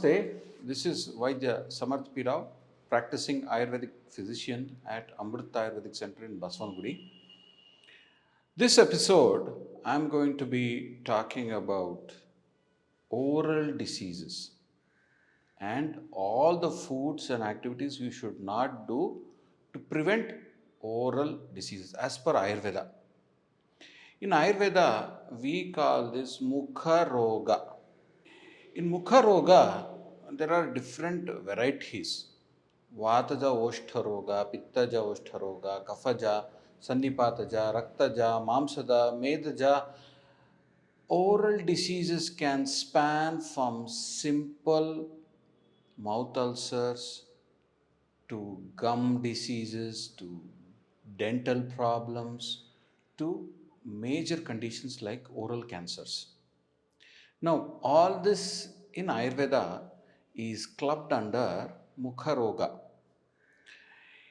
Namaste. This is Vaidya Samarth Pirao, practicing Ayurvedic physician at Amrita Ayurvedic Center in Baswangudi. This episode, I'm going to be talking about oral diseases and all the foods and activities you should not do to prevent oral diseases as per Ayurveda. In Ayurveda, we call this Mukha Roga. In Mukha Roga, there are different varieties. Vataja Oshtha Roga, Pittaja Oshtha Roga, Kafaja, Sannipataja, Raktaja, Mamsada, Medaja. Oral diseases can span from simple mouth ulcers to gum diseases to dental problems to major conditions like oral cancers. Now, all this in Ayurveda is clubbed under Mukha Roga.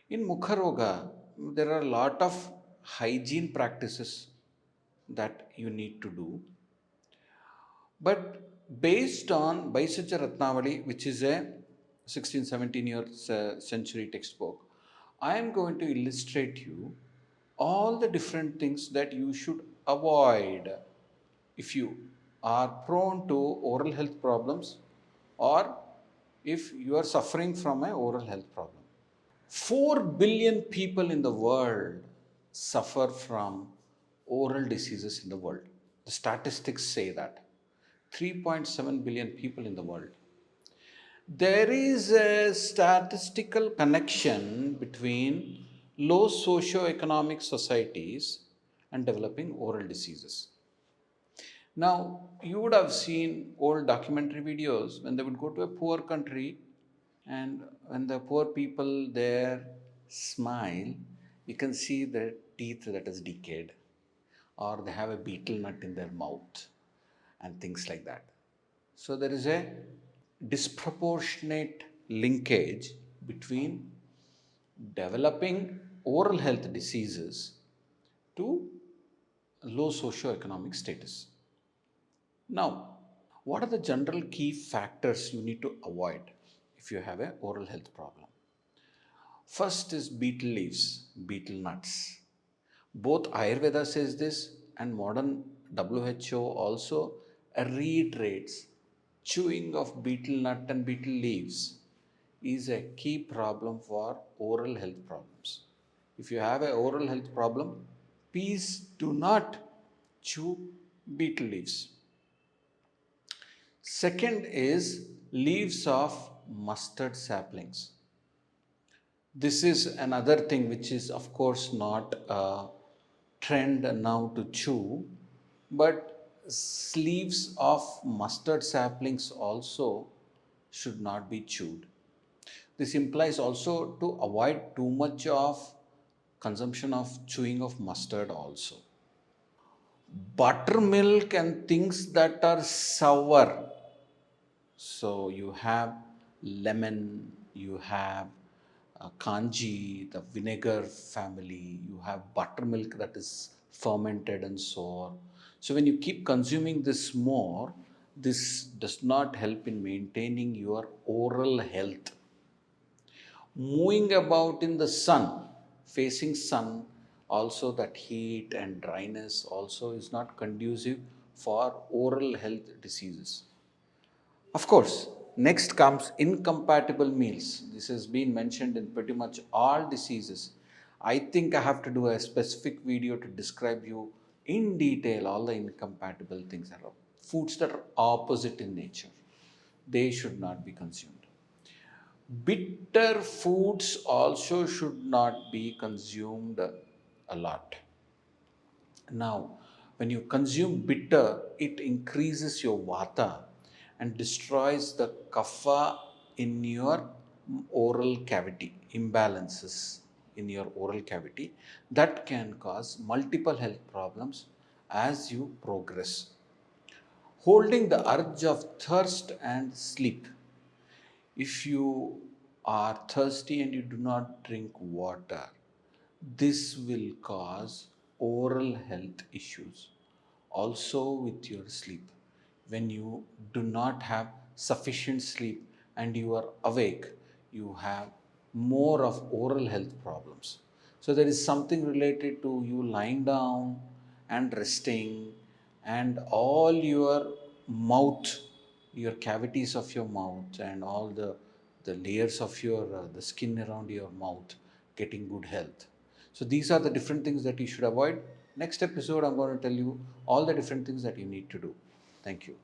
In Mukha Roga, there are a lot of hygiene practices that you need to do. But based on Baisaja Ratnavali, which is a 16, 17 century textbook, I am going to illustrate you all the different things that you should avoid if you are prone to oral health problems or if you are suffering from an oral health problem. 4 billion people in the world suffer from oral diseases in the world. The statistics say that. 3.7 billion people in the world. There is a statistical connection between low socio-economic societies and developing oral diseases. Now, you would have seen old documentary videos when they would go to a poor country and when the poor people there smile, you can see their teeth that is decayed or they have a beetle nut in their mouth and things like that. So there is a disproportionate linkage between developing oral health diseases to low socio-economic status. Now, what are the general key factors you need to avoid if you have an oral health problem? First is beetle leaves, beetle nuts. Both Ayurveda says this and modern WHO also reiterates chewing of beetle nut and beetle leaves is a key problem for oral health problems. If you have an oral health problem, please do not chew beetle leaves. Second is leaves of mustard saplings. This is another thing which is, of course, not a trend now to chew, but leaves of mustard saplings also should not be chewed. This implies also to avoid too much of consumption of chewing of mustard also. Buttermilk and things that are sour. So you have lemon, you have kanji, the vinegar family, you have buttermilk that is fermented and sour. So when you keep consuming this more, this does not help in maintaining your oral health. Moving about in the sun, facing sun, also that heat and dryness also is not conducive for oral health diseases. Of course, next comes incompatible meals. This has been mentioned in pretty much all diseases. I think I have to do a specific video to describe you in detail all the incompatible things that are foods that are opposite in nature. They should not be consumed. Bitter foods also should not be consumed a lot. Now, when you consume bitter, it increases your vata and destroys the kapha in your oral cavity, imbalances in your oral cavity that can cause multiple health problems as you progress. Holding the urge of thirst and sleep. If you are thirsty and you do not drink water, this will cause oral health issues. Also with your sleep. When you do not have sufficient sleep, and you are awake, you have more of oral health problems. So there is something related to you lying down and resting, and all your mouth, your cavities of your mouth, and all the layers of your the skin around your mouth getting good health. So these are the different things that you should avoid. Next episode, I'm going to tell you all the different things that you need to do. Thank you.